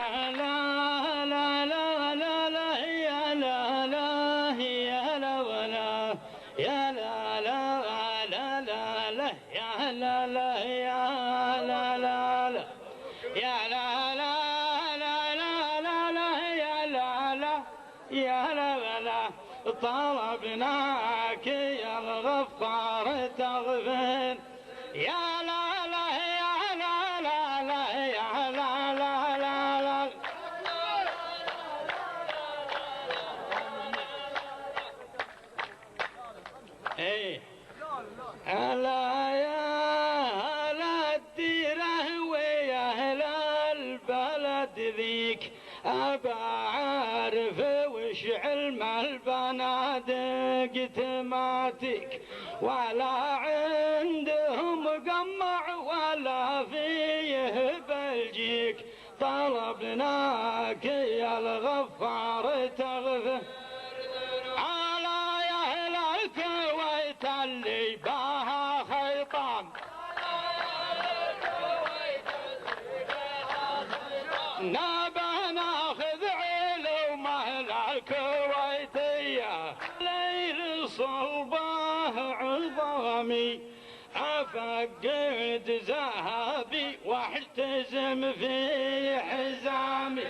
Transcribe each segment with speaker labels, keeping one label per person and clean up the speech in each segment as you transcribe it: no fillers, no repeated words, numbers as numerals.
Speaker 1: لا لا لا لا لا يا لا لا يا لا ولا يا لا لا لا لا لا يا لا لا يا لا لا لا يا لا لا لا لا لا لا يا لا لا يا لا ولا طلبناك يا الغفار تغفر يا لا لا يا لا لا لا يا لا لا لا لا ايه ألا يا أهل الديرة ويا أهل البلد ذيك أبا عارف وش علم البنادق تماتك ولا عندهم قمع ولا فيه بلجيك طلبناك يا الغفار تغفر على يا أهل الكويت اللي باها خيطان نبى ناخذ علوم أهل الكويتية ليل صلبه عظامي أفقد ذهبي واحتزم في حزامي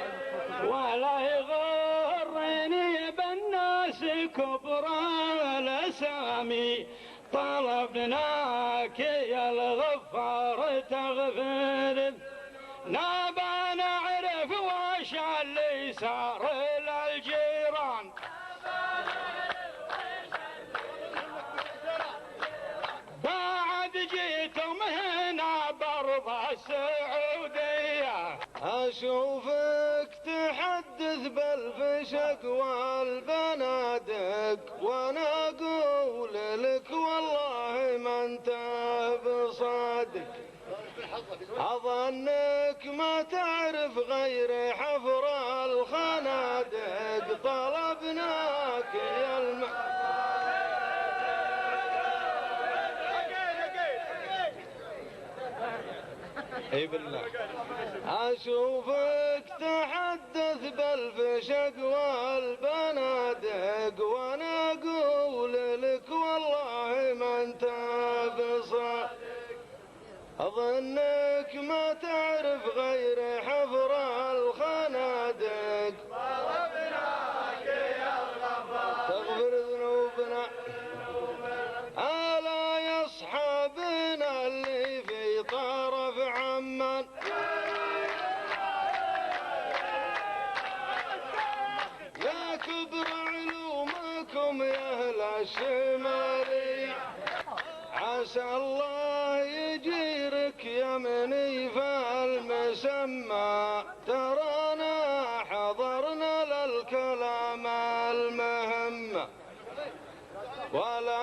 Speaker 1: ولا يغرني بالناس كبر الأسامي طلبناك يا الغفار تغفر نبى نعرف وش اللي صار للجيران بعد جيتم هنا برض السعودية
Speaker 2: أشوفك تحدث بالفشق والبنادق وأنا أقول لك والله ما أنت بصادق أظنك ما تعرف غير حفر الخنادق طلبناك يا اي بالله أشوفك تحدث بالفشق والبنادق وأنا أقول لك والله ما أنت بصادق أظنك ما تعرف غير حفر الخنادق طلبناك يا الغفار تغفر ذنوبنا ألا يا أصحابنا اللي في طرف عمان يا كبر علومكم يا أهل الشمالية عسى الله يجيرك يا منيف المسمى ترانا حضرنا للكلام المهم ولا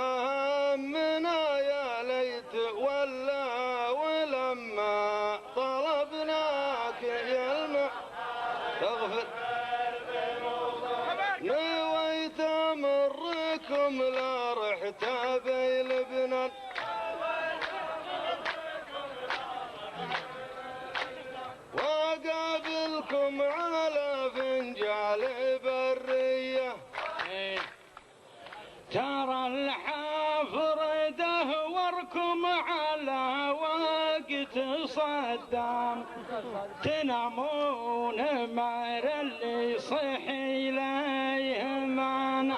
Speaker 2: همنا يا ليت ولا ولما طلبناك يا تغفر نويت امركم لا رحت بي لبنان وقابلكم على فنجال برية
Speaker 1: ترى الحفر دهوركم على وقت صدام تنامون مر اللي صحي ليه معنا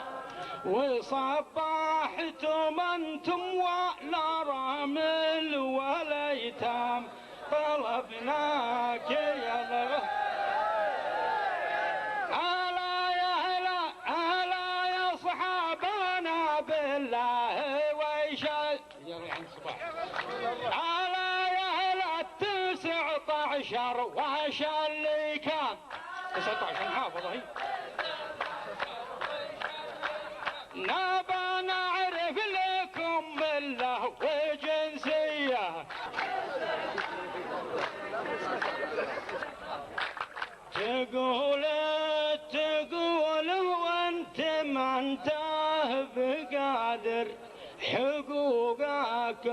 Speaker 1: وصبحتم انتم ولا رامل ولا يتام طلبناك يا الله ألا يا صحابنا بالله ويشهد ألا يا أهل 19 وش اللي كان 19 محافظة هي نبى نعرف لكم مله وجنسية تقول وانت ما انت بقادر حقوقك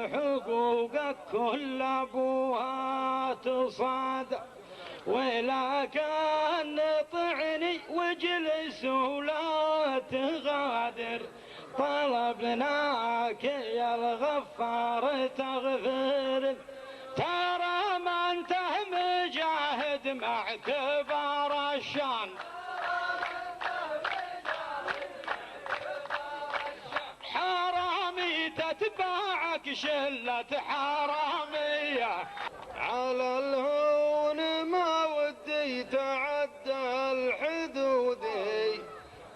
Speaker 1: كل ابوها تصاد ولك من طعني واجلس ولا تغادر، طلبناك يا الغفار تغفر، ترى ما انت مجاهد مع كبار الشان، حرامي تتبعك شلة حرامية،
Speaker 2: على الهون ما ودي تعدى الحدود،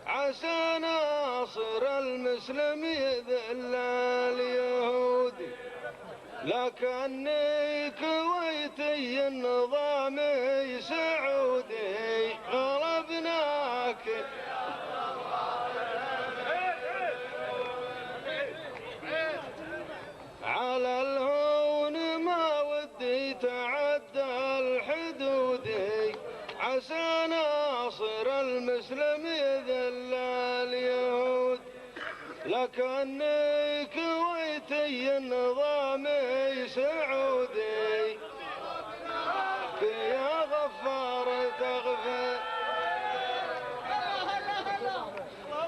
Speaker 2: عسى ناصر المسلم يذل اليهودي، لكني كويتي النظامي سعودي غلبناك. على الهون ما ودي تعدى الحدود، عسى ناصر المسلم يذل اليهود، لكني كويتي النظامي سعودي يا غفار تغفر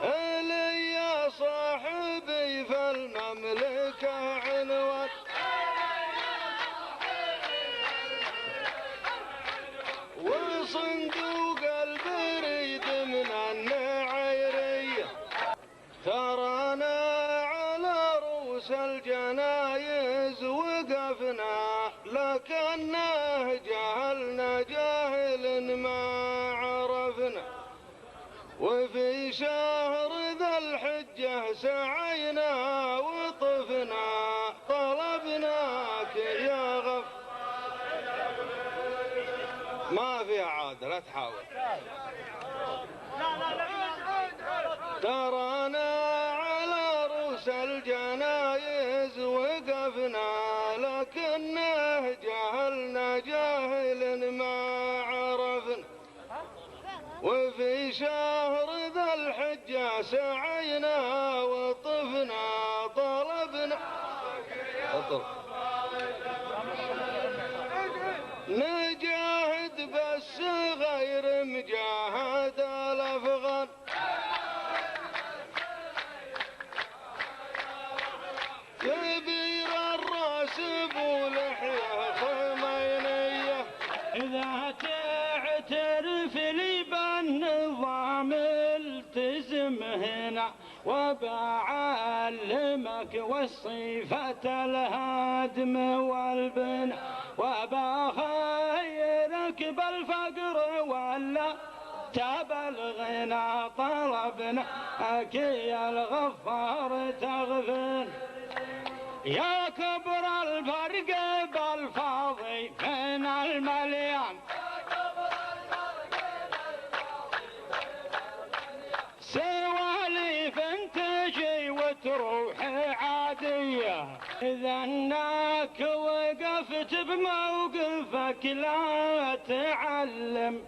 Speaker 2: إلي يا صاحبي فالمملكة عنوان، وصندوق البريد من النعيرية، ترانا على رؤوس الجنايز وقفنا، لكنه جهلنا جاهل ما عرفنا، وفي شهر ذا الحجة سعينا وطفنا، طلبناك يا غف. ما في عاد لا تحاول. ترانا على رؤوس الجنايز وقفنا، لكنه جهلنا جاهل ما عرفنا، وفي شهر ذا الحجة سعينا وطفنا، طلبنا نجاهد بس غير مجاهد الأفغان، كبير الراس بولحية خمينية،
Speaker 1: إذا تعترف لي بالنظام التزم هنا، وبعلمك وصفة الهدم والبناء، وبخيرك بالفقر ولا تبلغنا، طلبناك يا الغفار تغفر، يا كبر الفرق بالفاضي من المليان، سواليف تجي وتروح عادية، إذا انك وقفت بموقفك لا تعلم،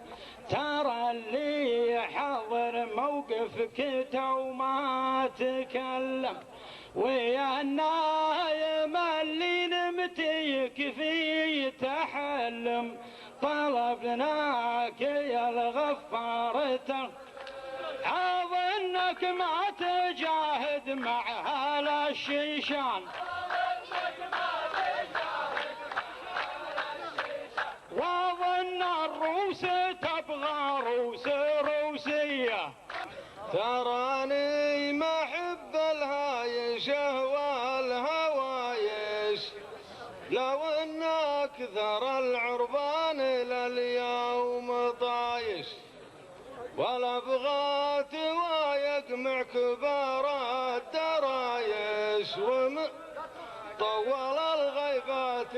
Speaker 1: ترى اللي حضر موقفك تو ما تكلم، ويا النايم اللي نمتيك في تحلم، طلبناك يا الغفار أظنك ما تجاهد مع أهل الشيشان، وأظن الروس تبغى روس روسية،
Speaker 2: تراني ما أحب الهايشة والهوايش، لو أن أكثر العربان لليوم طايش، ولا بغات ويقمع كبار الدرايش، طول الغيبات